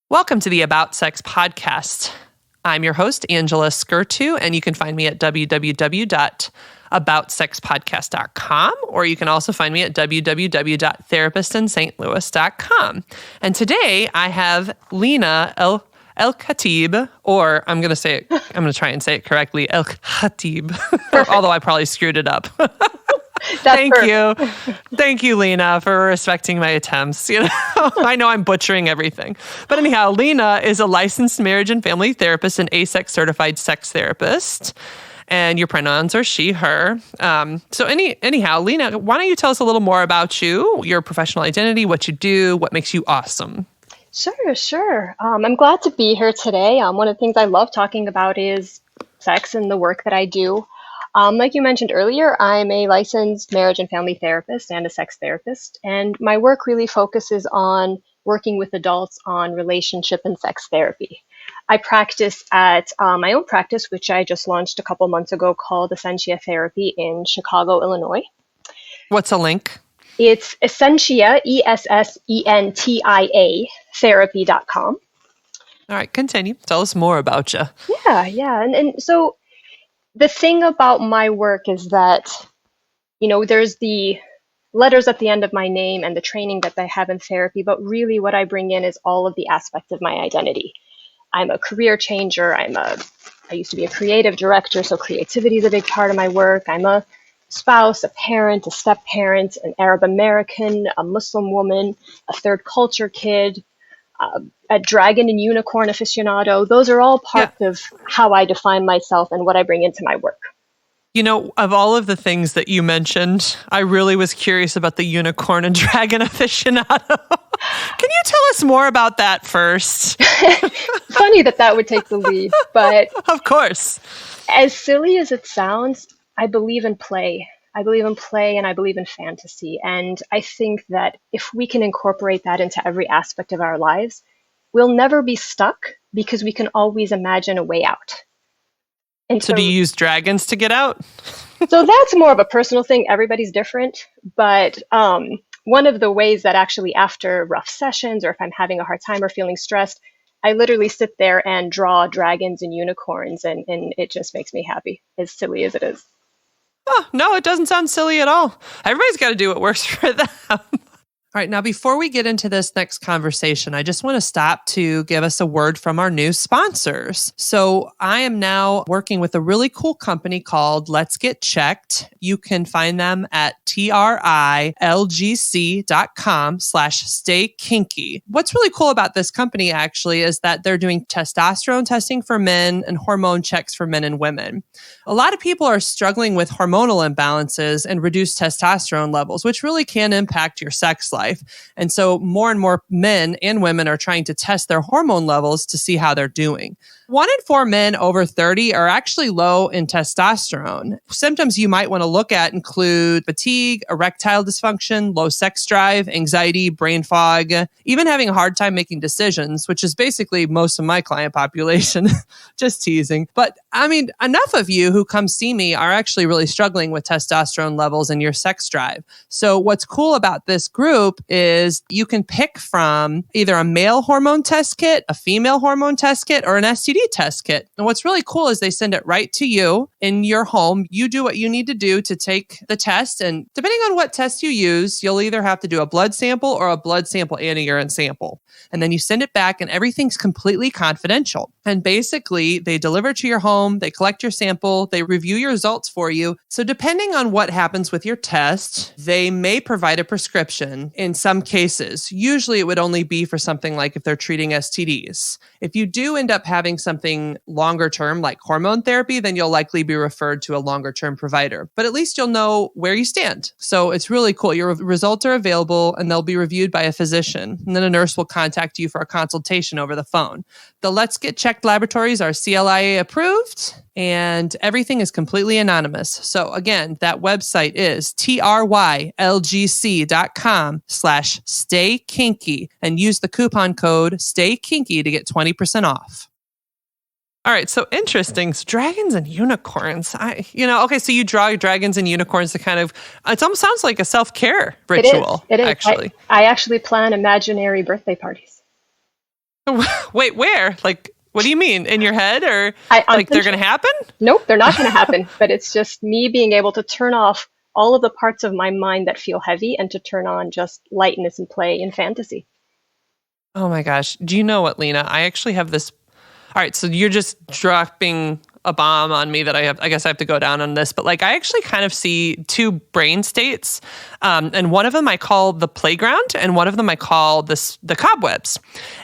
Welcome to the About Sex podcast. I'm your host, Angela Skirtu, and you can find me at www.aboutsexpodcast.com, or you can also find me at www.therapistintstlouis.com. And today I have Lena Elkhatib, or I'm going to try and say it correctly, Elkhatib, although I probably screwed it up. Thank you. Thank you, Lena, for respecting my attempts. I know I'm butchering everything. But anyhow, Lena is a licensed marriage and family therapist and AASECT certified sex therapist. And your pronouns are she, her. Anyhow, Lena, why don't you tell us a little more about you, your professional identity, what you do, what makes you awesome? Sure. I'm glad to be here today. One of the things I love talking about is sex and the work that I do. Like you mentioned earlier, I'm a licensed marriage and family therapist and a sex therapist, and my work really focuses on working with adults on relationship and sex therapy. I practice at my own practice, which I just launched a couple months ago, called Essentia Therapy in Chicago, Illinois. What's a link? It's Essentia, Essentia, therapy.com. All right, continue. Tell us more about you. Yeah. And so the thing about my work is that, there's the letters at the end of my name and the training that I have in therapy, but really what I bring in is all of the aspects of my identity. I'm a career changer. I used to be a creative director, so creativity is a big part of my work. I'm a spouse, a parent, a step-parent, an Arab American, a Muslim woman, a third culture kid, a dragon and unicorn aficionado. Those are all parts of how I define myself and what I bring into my work. Of all of the things that you mentioned, I really was curious about the unicorn and dragon aficionado. Can you tell us more about that first? Funny that would take the lead, but of course. As silly as it sounds, I believe in play. I believe in play and I believe in fantasy. And I think that if we can incorporate that into every aspect of our lives, we'll never be stuck because we can always imagine a way out. And so do you use dragons to get out? So that's more of a personal thing. Everybody's different. But one of the ways that actually after rough sessions or if I'm having a hard time or feeling stressed, I literally sit there and draw dragons and unicorns and it just makes me happy, as silly as it is. Oh, no, it doesn't sound silly at all. Everybody's got to do what works for them. All right, now before we get into this next conversation, I just want to stop to give us a word from our new sponsors. So I am now working with a really cool company called Let's Get Checked. You can find them at trilgc.com/staykinky. What's really cool about this company actually is that they're doing testosterone testing for men and hormone checks for men and women. A lot of people are struggling with hormonal imbalances and reduced testosterone levels, which really can impact your sex life. And so more and more men and women are trying to test their hormone levels to see how they're doing. 1 in 4 men over 30 are actually low in testosterone. Symptoms you might want to look at include fatigue, erectile dysfunction, low sex drive, anxiety, brain fog, even having a hard time making decisions, which is basically most of my client population. Just teasing. But I mean, enough of you who come see me are actually really struggling with testosterone levels and your sex drive. So what's cool about this group is you can pick from either a male hormone test kit, a female hormone test kit, or an STD test kit. And what's really cool is they send it right to you in your home. You do what you need to do to take the test. And depending on what test you use, you'll either have to do a blood sample or a blood sample and a urine sample. And then you send it back and everything's completely confidential. And basically, they deliver it to your home, they collect your sample, they review your results for you. So depending on what happens with your test, they may provide a prescription in some cases. Usually it would only be for something like if they're treating STDs. If you do end up having something longer term like hormone therapy, then you'll likely be referred to a longer term provider. But at least you'll know where you stand. So it's really cool. Your results are available and they'll be reviewed by a physician. And then a nurse will contact you for a consultation over the phone. The Let's Get Checked laboratories are CLIA approved and everything is completely anonymous. So again, that website is trylgc.com/staykinky and use the coupon code STAYKINKY to get 20% off. All right, so interesting. So dragons and unicorns. So you draw your dragons and unicorns to kind of, it almost sounds like a self-care ritual. It is. Actually. I actually plan imaginary birthday parties. Wait, where? Like, what do you mean? In your head, or like they're going to happen? Nope, they're not going to happen. But it's just me being able to turn off all of the parts of my mind that feel heavy and to turn on just lightness and play and fantasy. Oh my gosh. Do you know what, Lena? I actually have this. All right, so you're just dropping a bomb on me that I guess I have to go down on this, but like I actually kind of see two brain states. And one of them I call the playground and one of them I call the cobwebs.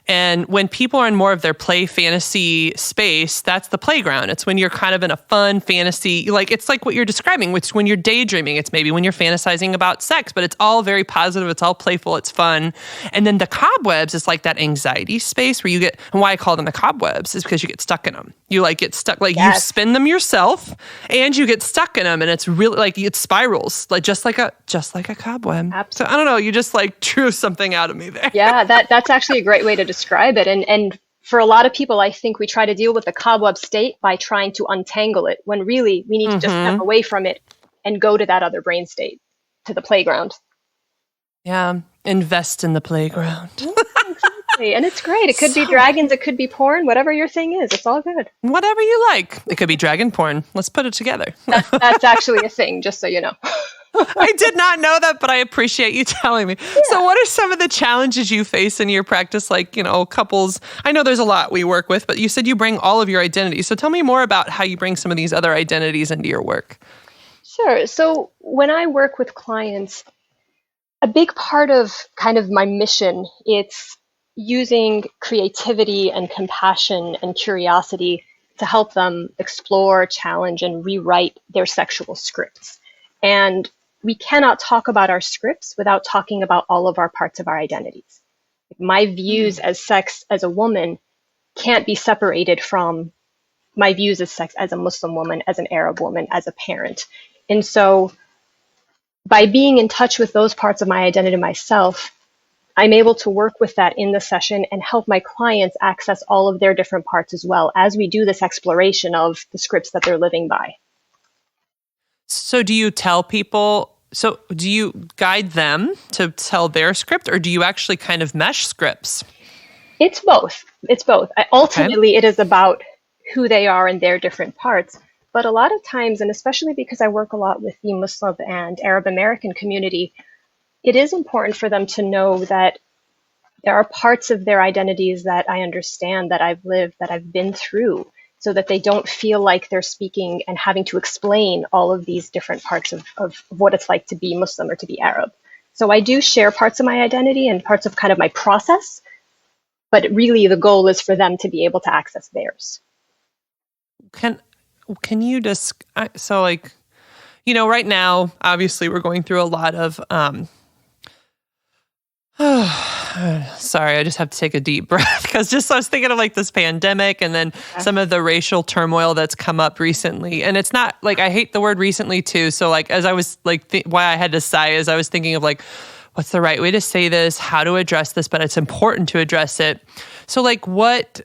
And when people are in more of their play fantasy space, that's the playground. It's when you're kind of in a fun fantasy, like it's like what you're describing, which when you're daydreaming, it's maybe when you're fantasizing about sex, but it's all very positive. It's all playful. It's fun. And then the cobwebs is like that anxiety space where you get, and why I call them the cobwebs is because you get stuck in them. You like get stuck, like you spin them yourself and you get stuck in them and it's really like it spirals like just like a cobweb. Absolutely. So I don't know, you just like drew something out of me there. Yeah, that's actually a great way to describe it. And for a lot of people, I think we try to deal with the cobweb state by trying to untangle it when really we need to just step away from it and go to that other brain state, to the playground. Yeah, invest in the playground. Exactly. And it's great. It could be dragons, it could be porn, whatever your thing is. It's all good. Whatever you like. It could be dragon porn. Let's put it together. That's actually a thing, just so you know. I did not know that, but I appreciate you telling me. Yeah. So what are some of the challenges you face in your practice? Like, you know, couples, I know there's a lot we work with, but you said you bring all of your identities. So tell me more about how you bring some of these other identities into your work. Sure. So when I work with clients, a big part of kind of my mission, it's using creativity and compassion and curiosity to help them explore, challenge, and rewrite their sexual scripts. And we cannot talk about our scripts without talking about all of our parts of our identities. My views as sex as a woman can't be separated from my views as sex as a Muslim woman, as an Arab woman, as a parent. And so by being in touch with those parts of my identity myself, I'm able to work with that in the session and help my clients access all of their different parts as well as we do this exploration of the scripts that they're living by. So do you tell people, so do you guide them to tell their script, or do you actually kind of mesh scripts? It's both. It's both. Ultimately, It is about who they are and their different parts. But a lot of times, and especially because I work a lot with the Muslim and Arab American community, it is important for them to know that there are parts of their identities that I understand, that I've lived, that I've been through, so that they don't feel like they're speaking and having to explain all of these different parts of what it's like to be Muslim or to be Arab. So I do share parts of my identity and parts of kind of my process, but really the goal is for them to be able to access theirs. Can you just, so like, you know, right now, obviously we're going through a lot of, sorry, I just have to take a deep breath because just I was thinking of like this pandemic and then some of the racial turmoil that's come up recently. And it's not like, I hate the word recently too. So like, as I was like, why I had to sigh is I was thinking of like, what's the right way to say this, how to address this, but it's important to address it. So like what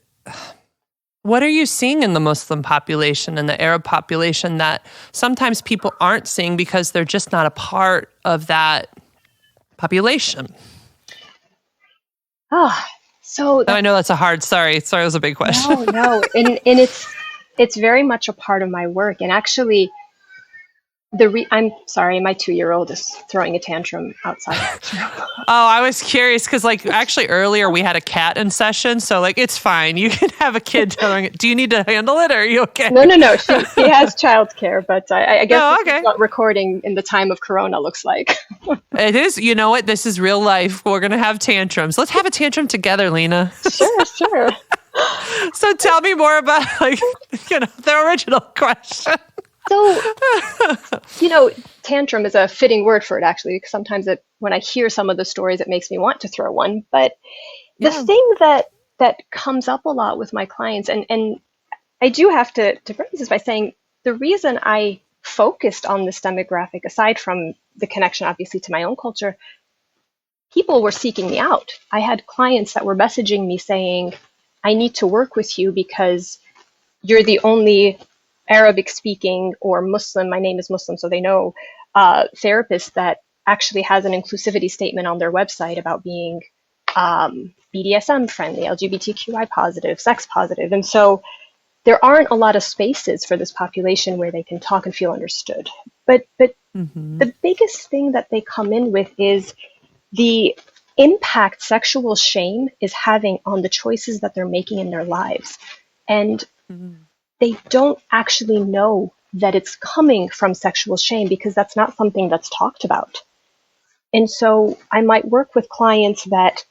are you seeing in the Muslim population and the Arab population that sometimes people aren't seeing because they're just not a part of that population? So I know that's a hard, sorry, it was a big question. No. And it's very much a part of my work. And actually, I'm sorry, my 2-year-old is throwing a tantrum outside. I was curious because like actually earlier we had a cat in session. So like, it's fine. You can have a kid throwing it. Do you need to handle it or are you okay? No. She has childcare, but I guess this is what recording in the time of Corona looks like. It is. You know what? This is real life. We're going to have tantrums. Let's have a tantrum together, Lena. Sure. So tell me more about like, you know, the original question. So, tantrum is a fitting word for it, actually, because sometimes when I hear some of the stories, it makes me want to throw one. But the thing that comes up a lot with my clients, and I do have to preface this by saying the reason I focused on this demographic, aside from the connection, obviously, to my own culture, people were seeking me out. I had clients that were messaging me saying, I need to work with you because you're the only Arabic speaking or Muslim, my name is Muslim, so they know, therapist that actually has an inclusivity statement on their website about being BDSM friendly, LGBTQI positive, sex positive. And so there aren't a lot of spaces for this population where they can talk and feel understood. But the biggest thing that they come in with is the impact sexual shame is having on the choices that they're making in their lives. And they don't actually know that it's coming from sexual shame because that's not something that's talked about. And so I might work with clients that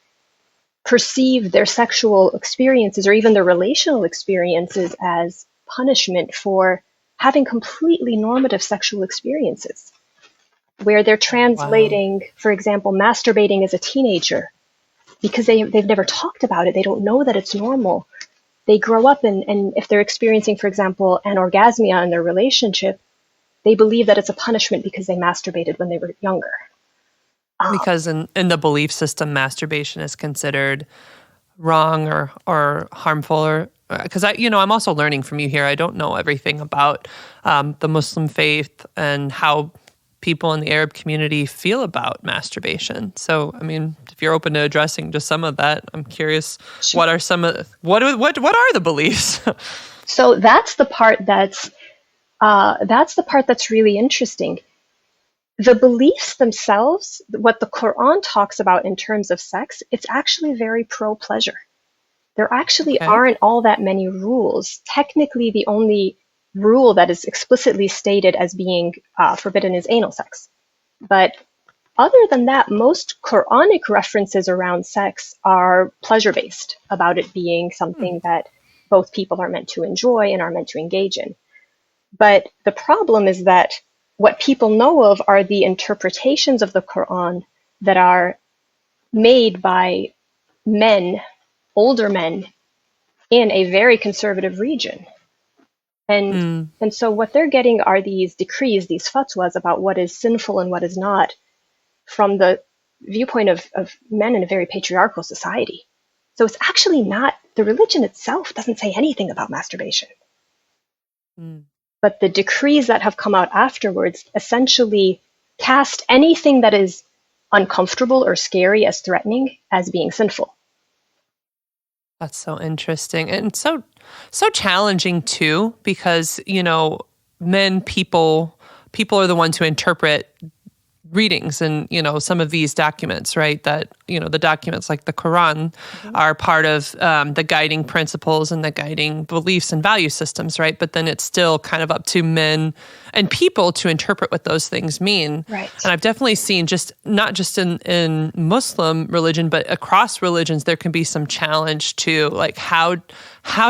perceive their sexual experiences or even their relational experiences as punishment for having completely normative sexual experiences, where they're translating, for example, masturbating as a teenager because they've never talked about it. They don't know that it's normal. They grow up and if they're experiencing, for example, anorgasmia in their relationship, they believe that it's a punishment because they masturbated when they were younger. Because in the belief system, masturbation is considered wrong or harmful, or because I'm also learning from you here. I don't know everything about the Muslim faith and how people in the Arab community feel about masturbation. So, I mean, if you're open to addressing just some of that, I'm curious. Sure. What are some of what are the beliefs? So that's the part that's really interesting. The beliefs themselves, what the Quran talks about in terms of sex, it's actually very pro-pleasure. There actually aren't all that many rules. Technically, the only rule that is explicitly stated as being forbidden is anal sex. But other than that, most Quranic references around sex are pleasure-based, about it being something that both people are meant to enjoy and are meant to engage in. But the problem is that what people know of are the interpretations of the Quran that are made by men, older men, in a very conservative region. And so what they're getting are these decrees, these fatwas about what is sinful and what is not, from the viewpoint of men in a very patriarchal society. So it's actually not, the religion itself doesn't say anything about masturbation. But the decrees that have come out afterwards essentially cast anything that is uncomfortable or scary as threatening as being sinful. That's so interesting and so challenging too, because people are the ones who interpret readings and some of these documents, right? That the documents like the Quran are part of the guiding principles and the guiding beliefs and value systems, right? But then it's still kind of up to men and people to interpret what those things mean. Right. And I've definitely seen not just in Muslim religion, but across religions, there can be some challenge to like how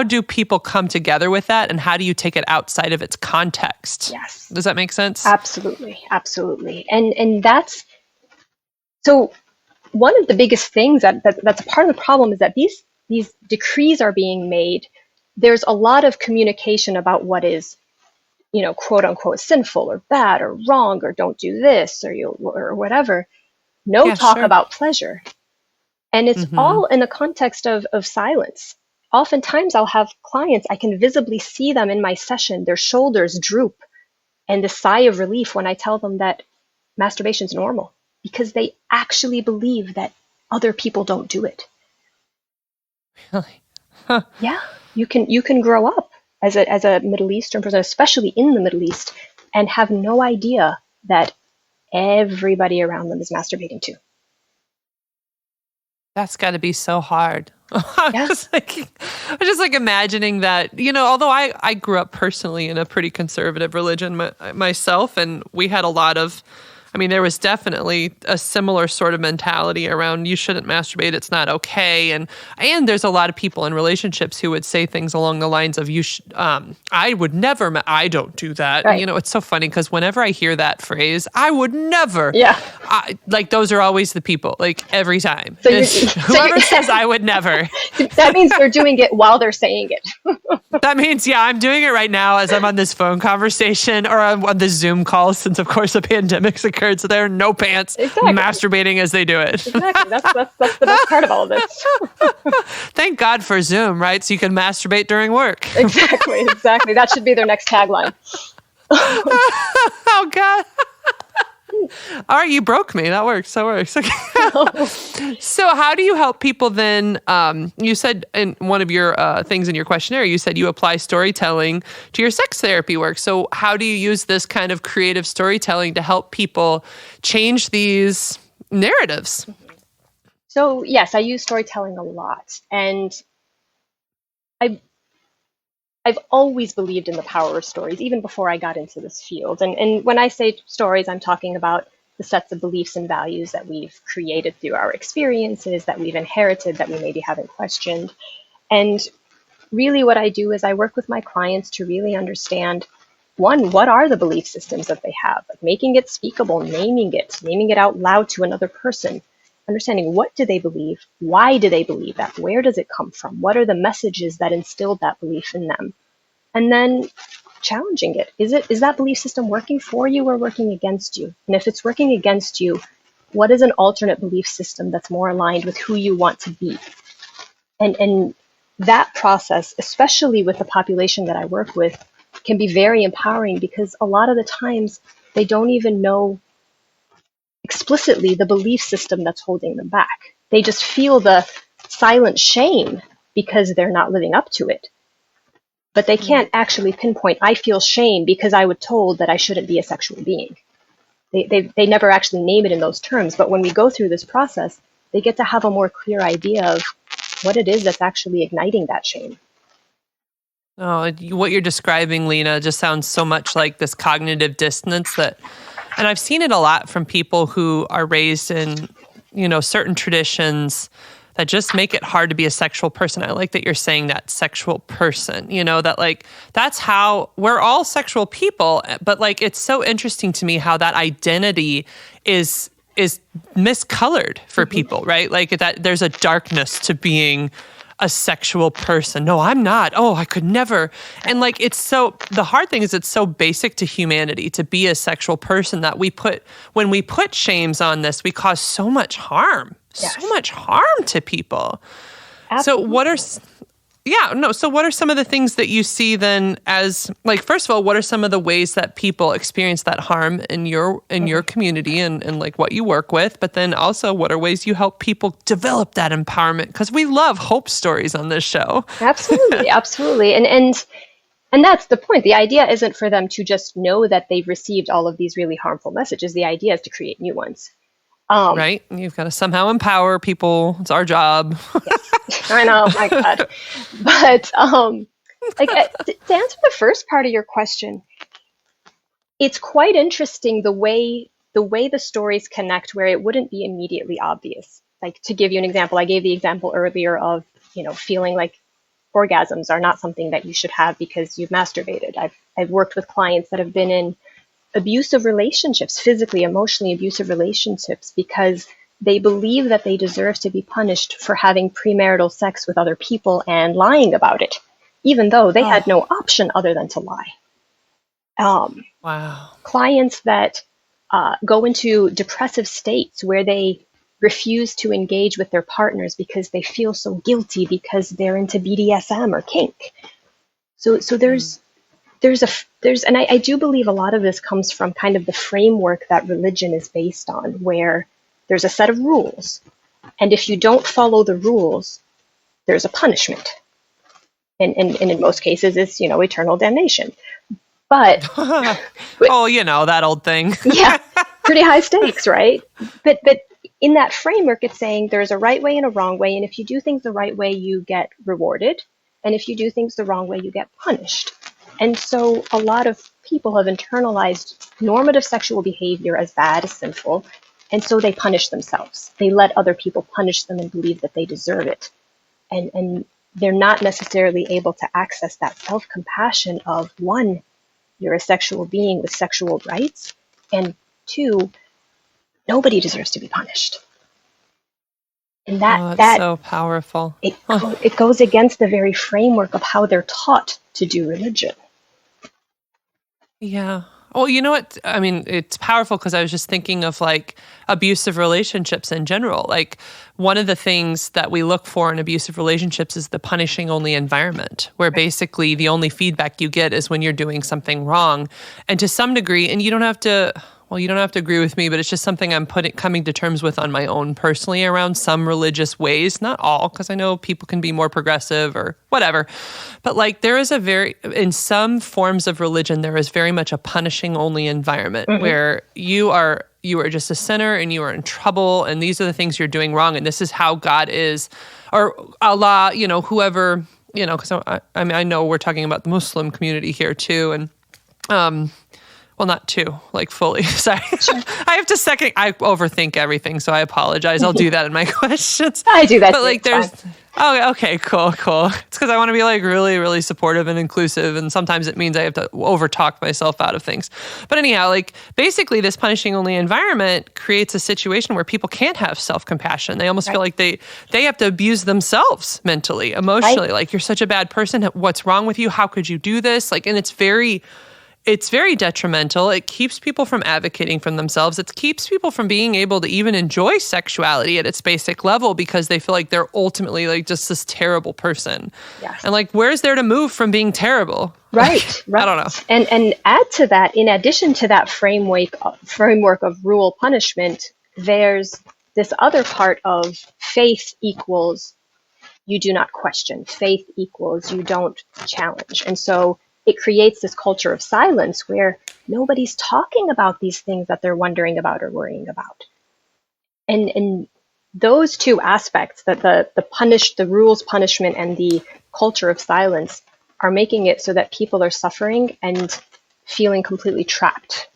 do people come together with that, and how do you take it outside of its context? Yes. Does that make sense? Absolutely. And that's, so one of the biggest things that's a part of the problem is that these decrees are being made. There's a lot of communication about what is, quote unquote, sinful or bad or wrong or don't do this or whatever. No talk about pleasure. And it's all in the context of silence. Oftentimes I'll have clients, I can visibly see them in my session, their shoulders droop and the sigh of relief when I tell them that masturbation is normal, because they actually believe that other people don't do it. Really? Huh. Yeah, you can grow up as a Middle Eastern person, especially in the Middle East, and have no idea that everybody around them is masturbating too. That's got to be so hard. I'm just like imagining that, although I grew up personally in a pretty conservative religion myself, and we had a lot of, there was definitely a similar sort of mentality around you shouldn't masturbate, it's not okay. And there's a lot of people in relationships who would say things along the lines of, I would never, I don't do that. Right. It's so funny because whenever I hear that phrase, I would never. Yeah. Those are always the people, like every time. So whoever says I would never. That means they're doing it while they're saying it. That means, I'm doing it right now as I'm on this phone conversation or on the Zoom call, since of course the pandemic's occurred. So they're no pants, masturbating as they do it. Exactly. That's the best part of all of this. Thank God for Zoom, right? So you can masturbate during work. Exactly. That should be their next tagline. Oh God. All right, you broke me. That works. Okay. So how do you help people then? You said in one of your things in your questionnaire, you said you apply storytelling to your sex therapy work. So how do you use this kind of creative storytelling to help people change these narratives? So yes, I use storytelling a lot. And I've always believed in the power of stories, even before I got into this field. And when I say stories, I'm talking about the sets of beliefs and values that we've created through our experiences, that we've inherited, that we maybe haven't questioned. And really what I do is I work with my clients to really understand, one, what are the belief systems that they have? Like making it speakable, naming it out loud to another person, understanding what do they believe, why do they believe that, where does it come from, what are the messages that instilled that belief in them, and then challenging it. Is that belief system working for you or working against you? And if it's working against you, what is an alternate belief system that's more aligned with who you want to be? And that process, especially with the population that I work with, can be very empowering because a lot of the times they don't even know explicitly the belief system that's holding them back. They just feel the silent shame because they're not living up to it. But they can't actually pinpoint, I feel shame because I was told that I shouldn't be a sexual being. They never actually name it in those terms. But when we go through this process, they get to have a more clear idea of what it is that's actually igniting that shame. Oh, what you're describing, Lena, just sounds so much like this cognitive dissonance that, and I've seen it a lot from people who are raised in, certain traditions that just make it hard to be a sexual person. I like that you're saying that sexual person, that that's how we're all sexual people. But it's so interesting to me how that identity is miscolored for people, right? That there's a darkness to being a sexual person. No, I'm not. Oh, I could never. And the hard thing is it's so basic to humanity to be a sexual person that when we put shames on this, we cause so much harm. Yes. So much harm to people. Absolutely. So what are some of the things that you see then as, first of all, what are some of the ways that people experience that harm in your community and what you work with? But then also, what are ways you help people develop that empowerment? Because we love hope stories on this show. Absolutely, absolutely. And that's the point. The idea isn't for them to just know that they've received all of these really harmful messages. The idea is to create new ones. Right? You've got to somehow empower people. It's our job. Yes. I know, my God. But to answer the first part of your question, it's quite interesting the way the stories connect where it wouldn't be immediately obvious. To give you an example, I gave the example earlier of, feeling like orgasms are not something that you should have because you've masturbated. I've worked with clients that have been in abusive relationships, physically, emotionally abusive relationships, because they believe that they deserve to be punished for having premarital sex with other people and lying about it, even though they had no option other than to lie. Wow. Clients that go into depressive states where they refuse to engage with their partners because they feel so guilty because they're into BDSM or kink. So and I do believe a lot of this comes from kind of the framework that religion is based on, where there's a set of rules. And if you don't follow the rules, there's a punishment. And in most cases, it's, eternal damnation. But that old thing. Yeah, pretty high stakes, right? But in that framework, it's saying there's a right way and a wrong way. And if you do things the right way, you get rewarded. And if you do things the wrong way, you get punished. And so a lot of people have internalized normative sexual behavior as bad, as sinful. And so they punish themselves. They let other people punish them and believe that they deserve it. And they're not necessarily able to access that self-compassion of, one, you're a sexual being with sexual rights, and two, nobody deserves to be punished. And that's so powerful. It goes against the very framework of how they're taught to do religion. Yeah. Well, you know what? I mean, it's powerful because I was just thinking of abusive relationships in general. One of the things that we look for in abusive relationships is the punishing only environment, where basically the only feedback you get is when you're doing something wrong. And to some degree, and you don't have to, well, you don't have to agree with me, but it's just something I'm coming to terms with on my own personally around some religious ways. Not all, because I know people can be more progressive or whatever. But like there is in some forms of religion, there is very much a punishing only environment where you are just a sinner and you are in trouble and these are the things you're doing wrong and this is how God is, or Allah, whoever, because I mean, I know we're talking about the Muslim community here too. And, well, not too, like fully. Sorry. Sure. I overthink everything, so I apologize. I'll do that in my questions. I do that. But like okay, cool. It's because I want to be like really, really supportive and inclusive. And sometimes it means I have to overtalk myself out of things. But anyhow, like basically this punishing only environment creates a situation where people can't have self-compassion. They almost feel like they have to abuse themselves mentally, emotionally. Right. Like you're such a bad person. What's wrong with you? How could you do this? Like, and it's very detrimental. It keeps people from advocating for themselves. It keeps people from being able to even enjoy sexuality at its basic level because they feel like they're ultimately like just this terrible person. Yes. And like, where's there to move from being terrible? Right. I don't know. And add to that, in addition to that framework of rule punishment, there's this other part of faith equals you do not question. Faith equals you don't challenge. And so it creates this culture of silence where nobody's talking about these things that they're wondering about or worrying about. And those two aspects, that the rules punishment and the culture of silence, are making it so that people are suffering and feeling completely trapped.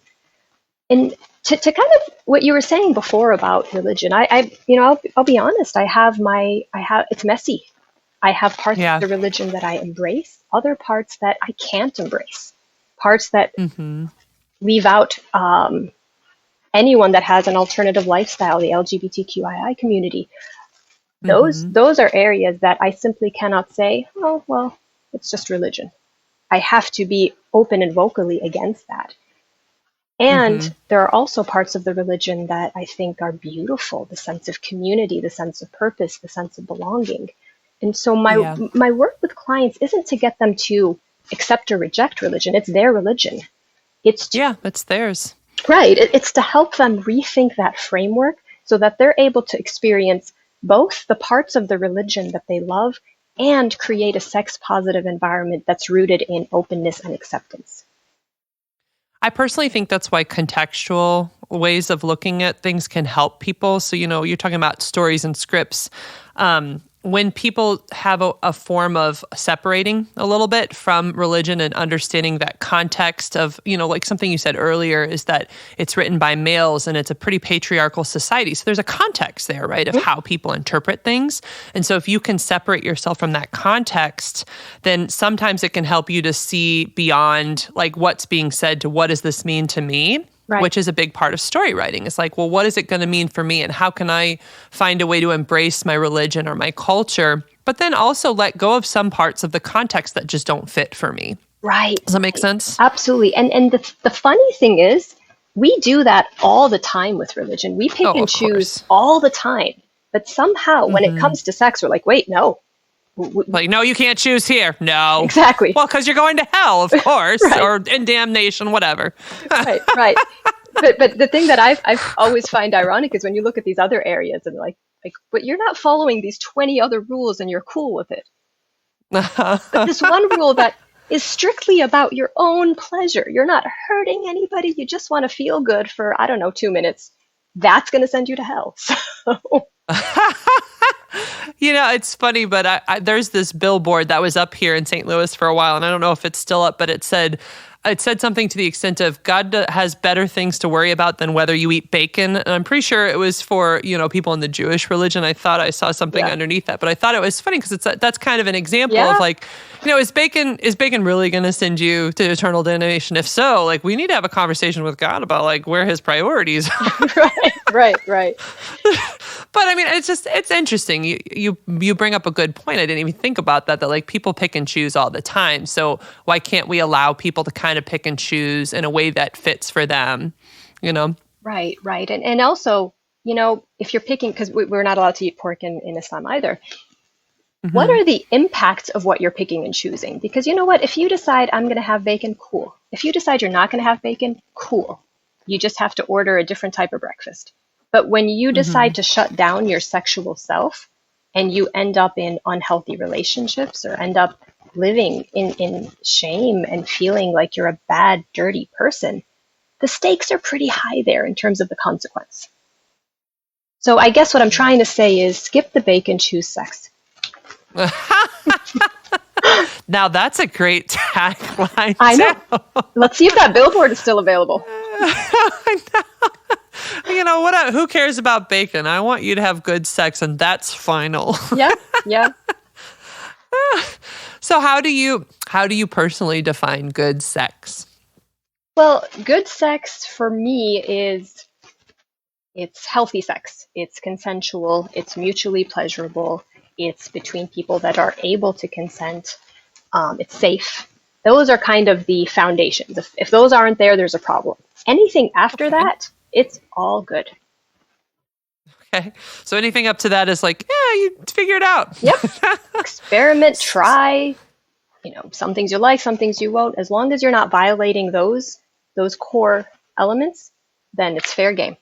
And to kind of what you were saying before about religion, I'll be honest, it's messy. I have parts of the religion that I embrace, other parts that I can't embrace, parts that leave out anyone that has an alternative lifestyle, the LGBTQII community. Those are areas that I simply cannot say, oh, well, it's just religion. I have to be open and vocally against that. And there are also parts of the religion that I think are beautiful, the sense of community, the sense of purpose, the sense of belonging. And so my work with clients isn't to get them to accept or reject religion. It's their religion. It's theirs. Right. It's to help them rethink that framework so that they're able to experience both the parts of the religion that they love and create a sex-positive environment that's rooted in openness and acceptance. I personally think that's why contextual ways of looking at things can help people. So, you're talking about stories and scripts. When people have a form of separating a little bit from religion and understanding that context of, like something you said earlier is that it's written by males and it's a pretty patriarchal society. So there's a context there, right, of how people interpret things. And so if you can separate yourself from that context, then sometimes it can help you to see beyond like what's being said to what does this mean to me? Right. Which is a big part of story writing. It's like, well, what is it going to mean for me? And how can I find a way to embrace my religion or my culture, but then also let go of some parts of the context that just don't fit for me? Right. Does that make sense? Absolutely. And the funny thing is, we do that all the time with religion. We pick and choose all the time. But somehow when it comes to sex, we're like, wait, no. Like, no, you can't choose here. No. Exactly. Well, because you're going to hell, of course, or in damnation, whatever. Right. But the thing that I've always find ironic is when you look at these other areas and like, but you're not following these 20 other rules and you're cool with it. But this one rule that is strictly about your own pleasure. You're not hurting anybody. You just want to feel good for, 2 minutes. That's going to send you to hell. So. It's funny, but there's this billboard that was up here in St. Louis for a while, and I don't know if it's still up, but it said something to the extent of God has better things to worry about than whether you eat bacon. And I'm pretty sure it was for, people in the Jewish religion. I thought I saw something underneath that, but I thought it was funny because that's kind of an example of like, is bacon really going to send you to eternal damnation? If so, like we need to have a conversation with God about like where his priorities are. Right. But I mean, it's interesting. You bring up a good point. I didn't even think about that like people pick and choose all the time. So why can't we allow people to kind of pick and choose in a way that fits for them, Right. And also, if you're picking, because we're not allowed to eat pork in Islam either. What are the impacts of what you're picking and choosing? Because you know what? If you decide I'm going to have bacon, cool. If you decide you're not going to have bacon, cool. You just have to order a different type of breakfast. But when you decide to shut down your sexual self and you end up in unhealthy relationships or end up living in shame and feeling like you're a bad, dirty person, the stakes are pretty high there in terms of the consequence. So I guess what I'm trying to say is skip the bacon, choose sex. Now that's a great tagline. I know. Let's see if that billboard is still available. I know. You know what? Who cares about bacon? I want you to have good sex, and that's final. Yeah. So how do you personally define good sex? Well, good sex for me is it's healthy sex. It's consensual. It's mutually pleasurable. It's between people that are able to consent. It's safe. Those are kind of the foundations. If those aren't there, there's a problem. Anything after that, it's all good. Okay. So anything up to that is like, yeah, you figure it out. Yep. Experiment, try. Some things you like, some things you won't. As long as you're not violating those core elements, then it's fair game.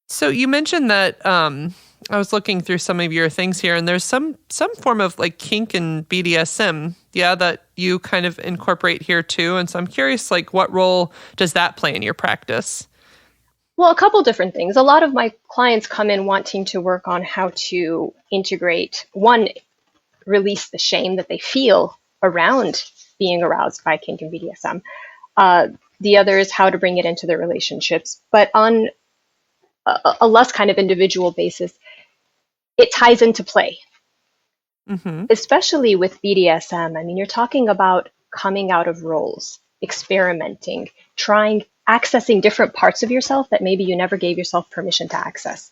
So you mentioned that I was looking through some of your things here, and there's some form of like kink and BDSM, that you kind of incorporate here too. And so I'm curious, like, what role does that play in your practice? Well, a couple different things. A lot of my clients come in wanting to work on how to integrate, one, release the shame that they feel around being aroused by kink and BDSM. The other is how to bring it into their relationships. But on a less kind of individual basis, it ties into play. Especially with BDSM. I mean, you're talking about coming out of roles, experimenting, trying, accessing different parts of yourself that maybe you never gave yourself permission to access.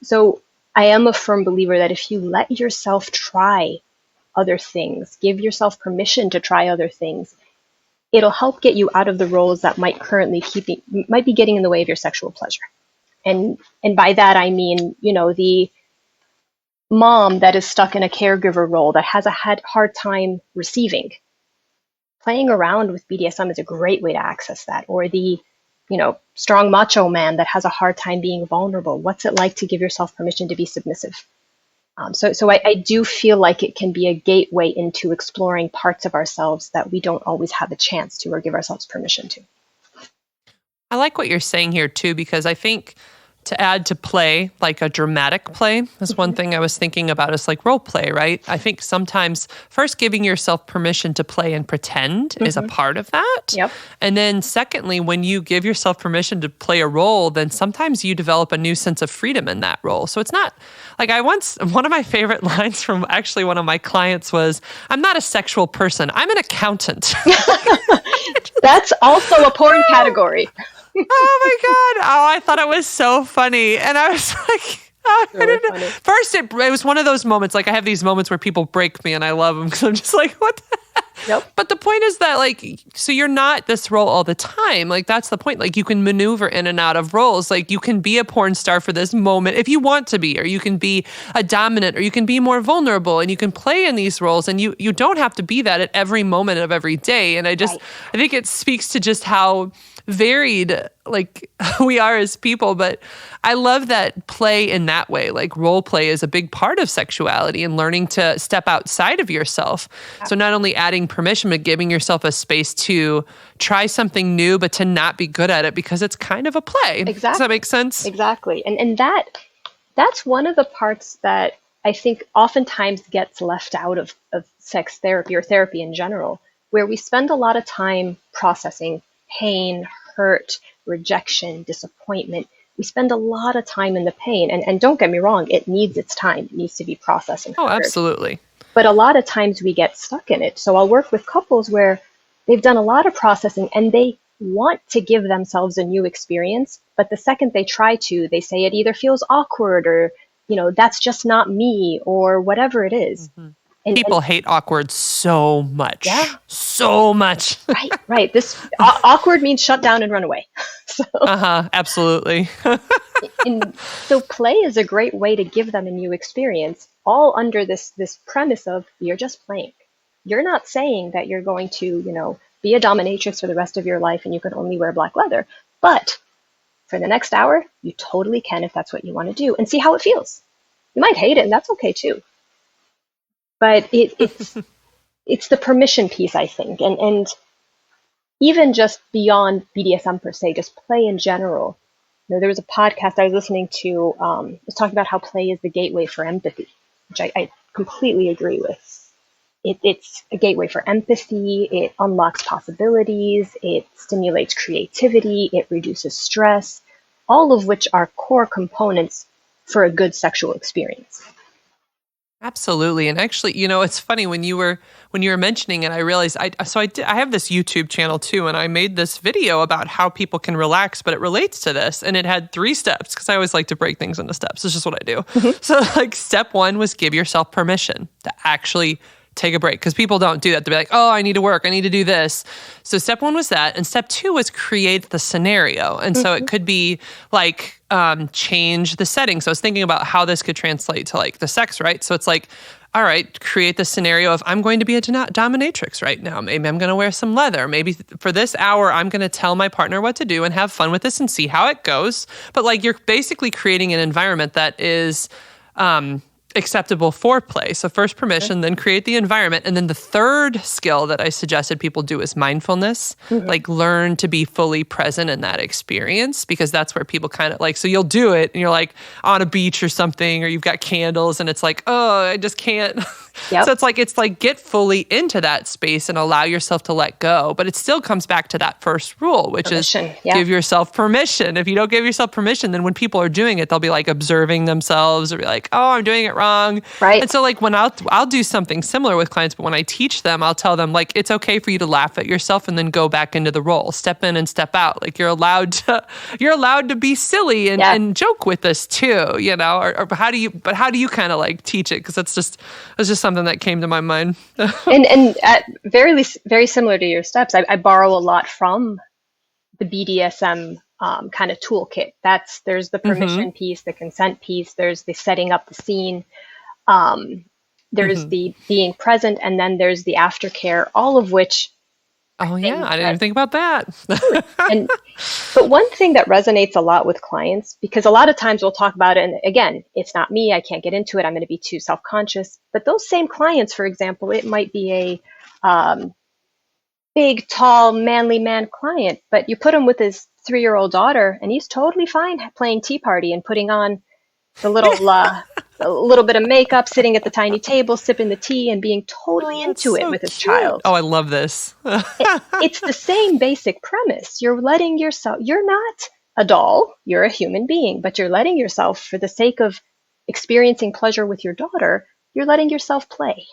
So I am a firm believer that if you let yourself try other things, give yourself permission to try other things, it'll help get you out of the roles that might be getting in the way of your sexual pleasure. And by that, I mean, the mom that is stuck in a caregiver role that has a hard time receiving. Playing around with BDSM is a great way to access that. Or the, strong macho man that has a hard time being vulnerable. What's it like to give yourself permission to be submissive? So I do feel like it can be a gateway into exploring parts of ourselves that we don't always have a chance to or give ourselves permission to. I like what you're saying here too, because I think to add to play, like a dramatic play, is one thing I was thinking about is like role play, right? I think sometimes first giving yourself permission to play and pretend is a part of that. Yep. And then secondly, when you give yourself permission to play a role, then sometimes you develop a new sense of freedom in that role. So it's not like one of my favorite lines from actually one of my clients was, "I'm not a sexual person, I'm an accountant." That's also a porn category. Oh my God. Oh, I thought it was so funny. And I was like, funny. First, it was one of those moments, like I have these moments where people break me and I love them because I'm just like, what the heck? Yep. But the point is that like, so you're not this role all the time. Like that's the point. Like you can maneuver in and out of roles. Like you can be a porn star for this moment if you want to be, or you can be a dominant, or you can be more vulnerable, and you can play in these roles, and you don't have to be that at every moment of every day. And I think it speaks to just how varied like we are as people. But I love that play in that way. Like role play is a big part of sexuality and learning to step outside of yourself. So not only adding permission, but giving yourself a space to try something new, but to not be good at it because it's kind of a play. Exactly. Does that make sense? Exactly. And that's one of the parts that I think oftentimes gets left out of sex therapy or therapy in general, where we spend a lot of time processing pain, hurt, rejection, disappointment. We spend a lot of time in the pain. And don't get me wrong, it needs its time. It needs to be processed and heard. Oh, absolutely. But a lot of times we get stuck in it. So I'll work with couples where they've done a lot of processing and they want to give themselves a new experience. But the second they try to, they say it either feels awkward or, that's just not me or whatever it is. Mm-hmm. People hate awkward so much. Yeah. So much. Right. This awkward means shut down and run away. So, absolutely. So play is a great way to give them a new experience, all under this premise of you're just playing. You're not saying that you're going to, be a dominatrix for the rest of your life and you can only wear black leather. But for the next hour, you totally can if that's what you want to do, and see how it feels. You might hate it, and that's okay too. But it's the permission piece, I think, and even just beyond BDSM per se, just play in general. There was a podcast I was listening to. It was talking about how play is the gateway for empathy, which I completely agree with. It's a gateway for empathy. It unlocks possibilities. It stimulates creativity. It reduces stress, all of which are core components for a good sexual experience. Absolutely. And actually, it's funny when you were mentioning it, I realized I have this YouTube channel too, and I made this video about how people can relax, but it relates to this, and it had 3 steps because I always like to break things into steps. It's just what I do. Mm-hmm. So step 1 was give yourself permission to actually take a break, because people don't do that. They'll be like, oh, I need to work. I need to do this. So step 1 was that. And step 2 was create the scenario. And so it could be change the setting. So I was thinking about how this could translate to the sex, right? So it's all right, create the scenario of I'm going to be a dominatrix right now. Maybe I'm going to wear some leather. Maybe for this hour, I'm going to tell my partner what to do and have fun with this and see how it goes. But you're basically creating an environment that is acceptable for play. So first permission, then create the environment. And then the third skill that I suggested people do is mindfulness, learn to be fully present in that experience, because that's where people kind of so you'll do it and you're on a beach or something, or you've got candles and it's oh, I just can't. Yep. So it's get fully into that space and allow yourself to let go. But it still comes back to that first rule, which permission. Is give yourself permission. If you don't give yourself permission, then when people are doing it, they'll be observing themselves or be oh, I'm doing it wrong. Right. And so when I'll do something similar with clients, but when I teach them, I'll tell them it's okay for you to laugh at yourself and then go back into the role, step in and step out. You're allowed to be silly and joke with this too, or how do you kind of teach it? Because it's just something that came to my mind. and very, very similar to your steps, I borrow a lot from the BDSM kind of toolkit. There's the permission piece, the consent piece, there's the setting up the scene, there's the being present, and then there's the aftercare, all of which. Oh yeah, I didn't even think about that. But one thing that resonates a lot with clients, because a lot of times we'll talk about it, and again, it's not me, I can't get into it, I'm going to be too self-conscious. But those same clients, for example, it might be a big, tall, manly man client, but you put him with his 3-year-old daughter, and he's totally fine playing tea party and putting on the little a little bit of makeup, sitting at the tiny table, sipping the tea, and being totally into it with his child. Oh, I love this. It's the same basic premise. You're letting yourself, you're not a doll, you're a human being, but you're letting yourself, for the sake of experiencing pleasure with your daughter, you're letting yourself play.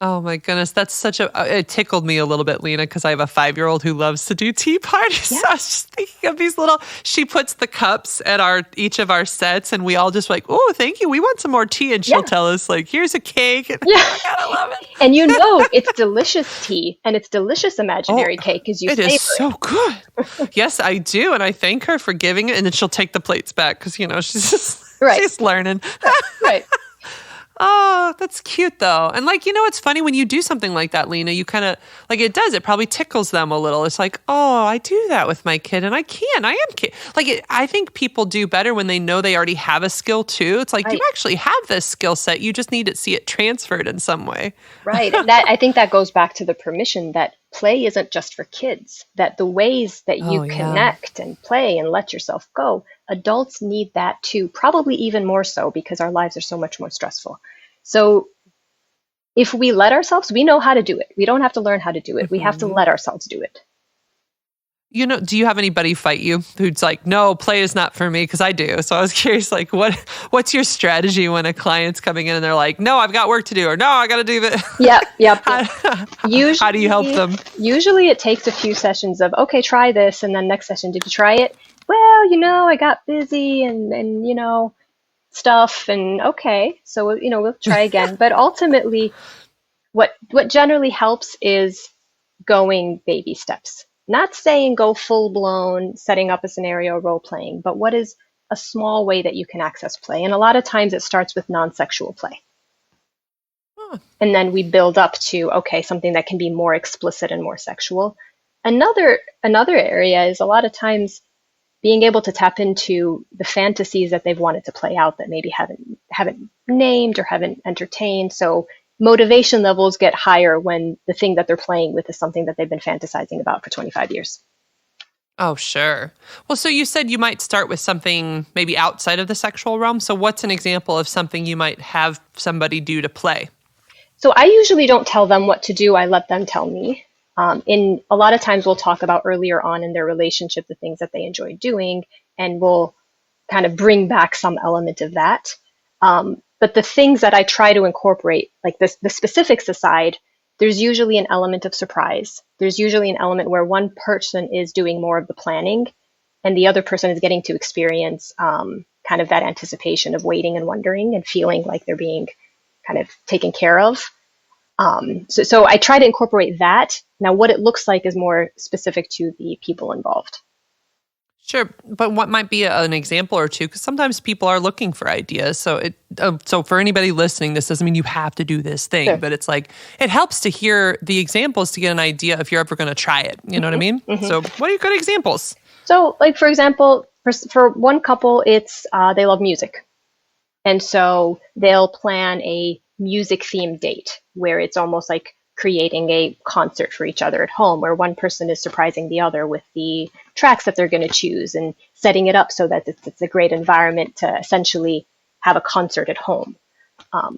Oh my goodness, that's it tickled me a little bit, Lena, because I have a 5-year-old who loves to do tea parties. Yeah. So I was just thinking of these she puts the cups at each of our sets, and we all just oh, thank you, we want some more tea. And she'll tell us here's a cake. And I love it. And it's delicious tea, and it's delicious imaginary cake because you savor it. It is so good. Yes, I do. And I thank her for giving it, and then she'll take the plates back because, she's just she's learning. Right. Oh, that's cute though. And it's funny when you do something like that, Lena, you kind of it probably tickles them a little. It's oh, I do that with my kid and I am kid. I think people do better when they know they already have a skill too. It's you actually have this skill set. You just need to see it transferred in some way. Right. I think that goes back to the permission that play isn't just for kids, that the ways that you connect and play and let yourself go, adults need that too, probably even more so because our lives are so much more stressful. So if we let ourselves, we know how to do it. We don't have to learn how to do it. We have to let ourselves do it. Do you have anybody fight you who's no, play is not for me? Because I do. So I was curious, what's your strategy when a client's coming in and they're no, I've got work to do, or no, I got to do this. Yep. Usually, how do you help them? Usually it takes a few sessions of, okay, try this. And then next session, did you try it? Well, I got busy and stuff. And okay, so, we'll try again. But ultimately, what generally helps is going baby steps. Not saying go full blown, setting up a scenario, role playing, but what is a small way that you can access play? And a lot of times it starts with non-sexual play. And then we build up to, okay, something that can be more explicit and more sexual. Another area is a lot of times being able to tap into the fantasies that they've wanted to play out that maybe haven't named or haven't entertained. So motivation levels get higher when the thing that they're playing with is something that they've been fantasizing about for 25 years. Oh, sure. Well, so you said you might start with something maybe outside of the sexual realm. So what's an example of something you might have somebody do to play? So I usually don't tell them what to do. I let them tell me. In a lot of times we'll talk about earlier on in their relationship, the things that they enjoy doing, and we'll kind of bring back some element of that. But the things that I try to incorporate, like the specifics aside, there's usually an element of surprise. There's usually an element where one person is doing more of the planning and the other person is getting to experience kind of that anticipation of waiting and wondering and feeling like they're being kind of taken care of. So I try to incorporate that. Now, what it looks like is more specific to the people involved. Sure, but what might be an example or two? Because sometimes people are looking for ideas. So for anybody listening, this doesn't mean you have to do this thing, Sure. but it's like it helps to hear the examples to get an idea if you're ever going to try it. You know what I mean? Mm-hmm. So what are good examples? So, like for example, for one couple, it's they love music, and so they'll plan a music-themed date where it's almost like creating a concert for each other at home, where one person is surprising the other with the tracks that they're going to choose and setting it up so that it's a great environment to essentially have a concert at home.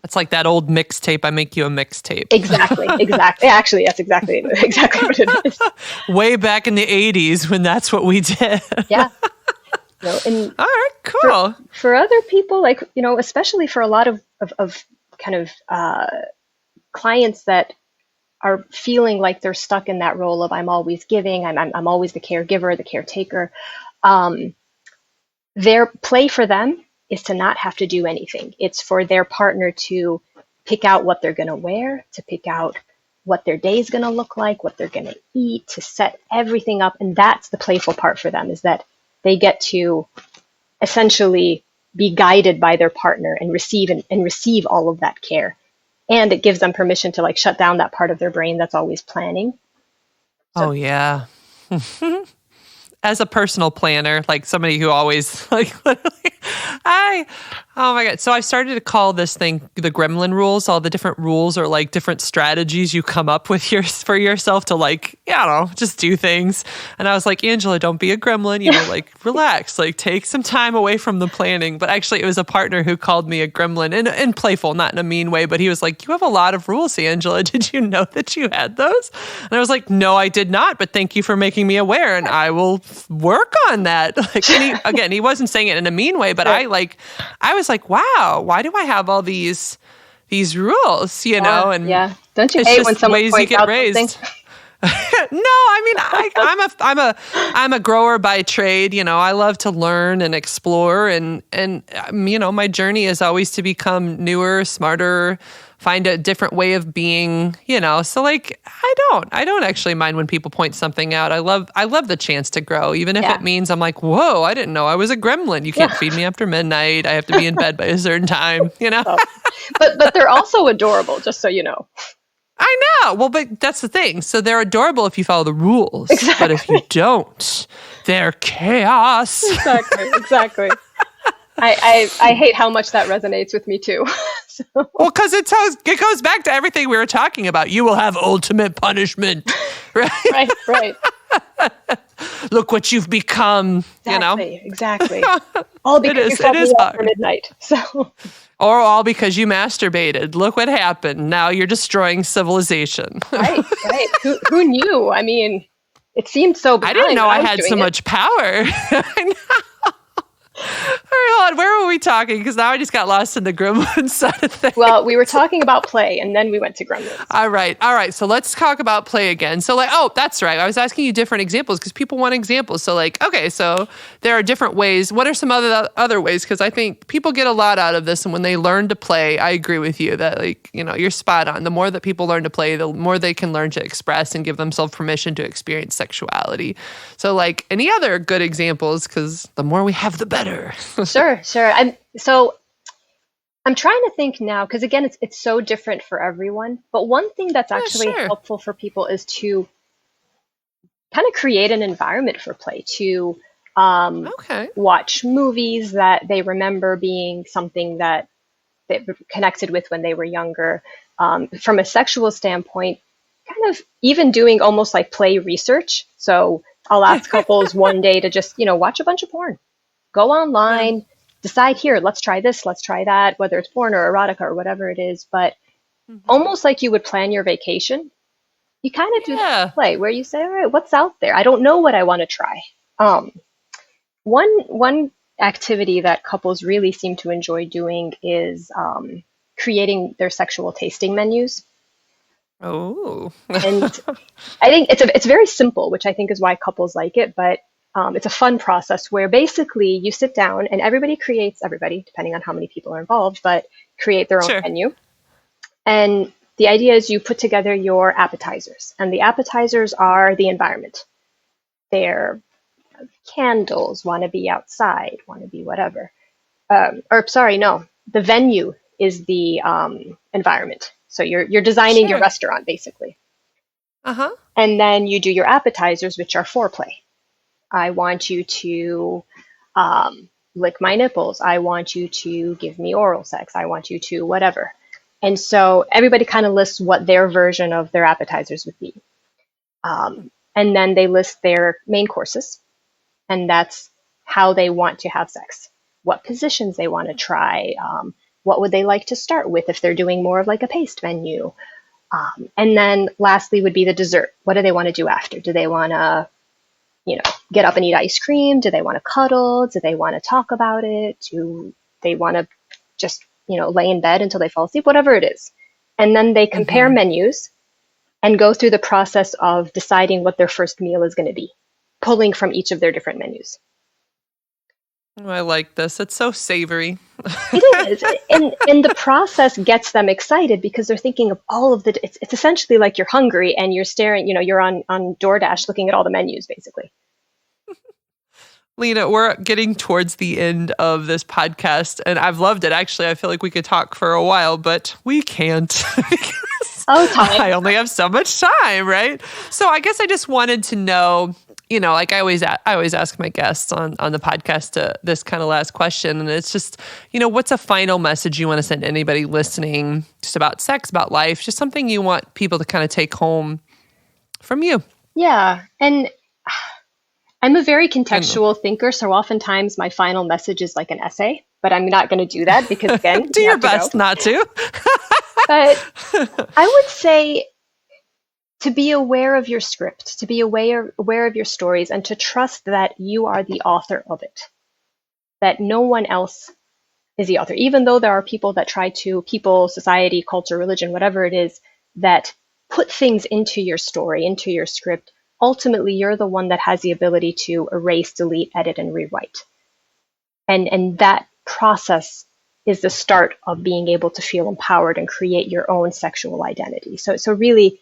It's like that old mixtape, I make you a mixtape. Exactly. Actually, that's exactly what it is. Way back in the 80s when that's what we did. Yeah. And all right, cool. For other people, like, especially for a lot of kind of clients that are feeling like they're stuck in that role of I'm always giving, I'm always the caregiver, the caretaker. Their play for them is to not have to do anything. It's for their partner to pick out what they're going to wear, to pick out what their day is going to look like, what they're going to eat, to set everything up. And that's the playful part for them, is that they get to essentially be guided by their partner and receive all of that care. And it gives them permission to like shut down that part of their brain that's always planning. Oh, yeah. As a personal planner, like somebody who always like literally, oh my God. So I started to call this thing the Gremlin Rules. All the different rules or like different strategies you come up with for yourself to like, I don't know, just do things. And I was like, Angela, don't be a gremlin, like relax, like take some time away from the planning. But actually it was a partner who called me a gremlin and playful, not in a mean way, but he was like, you have a lot of rules, Angela. Did you know that you had those? And I was like, no, I did not, but thank you for making me aware and I will work on that. Like, and he wasn't saying it in a mean way, but I was like, wow, why do I have all these rules, And yeah, don't you hate when someone points out raised? No, I mean, I'm a grower by trade. I love to learn and explore, and my journey is always to become newer, smarter, find a different way of being. So like I don't actually mind when people point something out. I love the chance to grow, even if it means I'm like, whoa, I didn't know I was a gremlin. You can't feed me after midnight. I have to be in bed by a certain time. But they're also adorable, just so you know. I know. Well, but that's the thing. So they're adorable if you follow the rules. Exactly. But if you don't, they're chaos. Exactly. I hate how much that resonates with me too. Well, because it goes back to everything we were talking about. You will have ultimate punishment. Right. Right. Look what you've become, Exactly. All because you fucked me up for midnight. So... Or all because you masturbated. Look what happened. Now you're destroying civilization. Right. Who knew? I mean, it seemed so benign. I didn't know I had so much power. I know. All right, hold on. Where were we talking? Because now I just got lost in the gremlin side of things. Well, we were talking about play, and then we went to gremlins. All right. So let's talk about play again. So that's right. I was asking you different examples because people want examples. So okay, so there are different ways. What are some other ways? Because I think people get a lot out of this, and when they learn to play, I agree with you that you're spot on. The more that people learn to play, the more they can learn to express and give themselves permission to experience sexuality. So any other good examples? Because the more we have, the better. Sure. I'm trying to think now, because again, it's so different for everyone. But one thing that's actually helpful for people is to kind of create an environment for play, to Okay. watch movies that they remember being something that they connected with when they were younger. From a sexual standpoint, kind of even doing almost like play research. So I'll ask couples one day to just, watch a bunch of porn, go online, decide here, let's try this, let's try that, whether it's porn or erotica or whatever it is. But almost like you would plan your vacation, you kind of do that play where you say, all right, what's out there? I don't know what I want to try. One activity that couples really seem to enjoy doing is creating their sexual tasting menus. Oh. And I think it's very simple, which I think is why couples like it, but it's a fun process where basically you sit down and everybody, depending on how many people are involved, but create their own menu. And the idea is you put together your appetizers, and the appetizers are the environment. They're candles, want to be outside, want to be whatever. The venue is the environment. So you're designing your restaurant, basically. And then you do your appetizers, which are foreplay. I want you to lick my nipples. I want you to give me oral sex. I want you to whatever. And so everybody kind of lists what their version of their appetizers would be. And then they list their main courses. And that's how they want to have sex, what positions they want to try, what would they like to start with if they're doing more of like a paced menu. And then lastly would be the dessert. What do they want to do after? Do they want to, get up and eat ice cream? Do they want to cuddle? Do they want to talk about it? Do they want to just, lay in bed until they fall asleep? Whatever it is. And then they compare menus and go through the process of deciding what their first meal is going to be, pulling from each of their different menus. Oh, I like this. It's so savory. It is. And the process gets them excited because they're thinking of all of it's essentially like you're hungry and you're staring, you're on DoorDash looking at all the menus, basically. Lena, we're getting towards the end of this podcast, and I've loved it. Actually, I feel like we could talk for a while, but we can't. Time. I only have so much time, right? So I guess I just wanted to know, like I always ask my guests on the podcast this kind of last question, and it's just, what's a final message you want to send to anybody listening, just about sex, about life, just something you want people to kind of take home from you? Yeah, and I'm a very contextual thinker, so oftentimes my final message is like an essay, but I'm not going to do that because, again, do your best not to. But I would say to be aware of your script, to be aware of your stories, and to trust that you are the author of it, that no one else is the author. Even though there are people that people, society, culture, religion, whatever it is, that put things into your story, into your script, ultimately you're the one that has the ability to erase, delete, edit, and rewrite. And that process is the start of being able to feel empowered and create your own sexual identity. So really,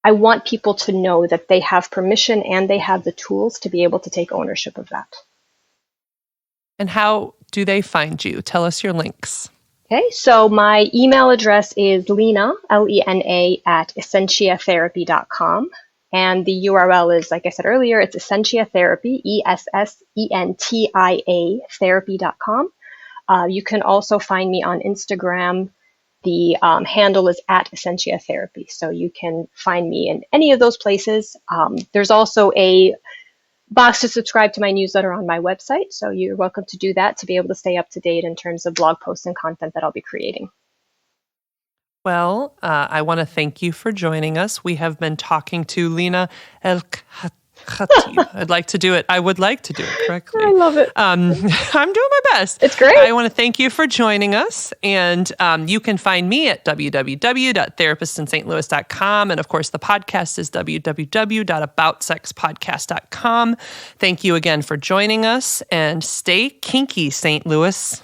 I want people to know that they have permission and they have the tools to be able to take ownership of that. And how do they find you? Tell us your links. Okay, so my email address is Lena, Lena, at essentiatherapy.com. And the URL is, like I said earlier, it's Essentia Therapy, ESSENTIA therapy.com. You can also find me on Instagram. The handle is at Essentia Therapy. So you can find me in any of those places. There's also a box to subscribe to my newsletter on my website. So you're welcome to do that to be able to stay up to date in terms of blog posts and content that I'll be creating. Well, I want to thank you for joining us. We have been talking to Lena Elkhatib. I'd like to do it. I would like to do it correctly. I love it. I'm doing my best. It's great. I want to thank you for joining us. And you can find me at www.therapistinstlouis.com. And of course, the podcast is www.aboutsexpodcast.com. Thank you again for joining us, and stay kinky, St. Louis.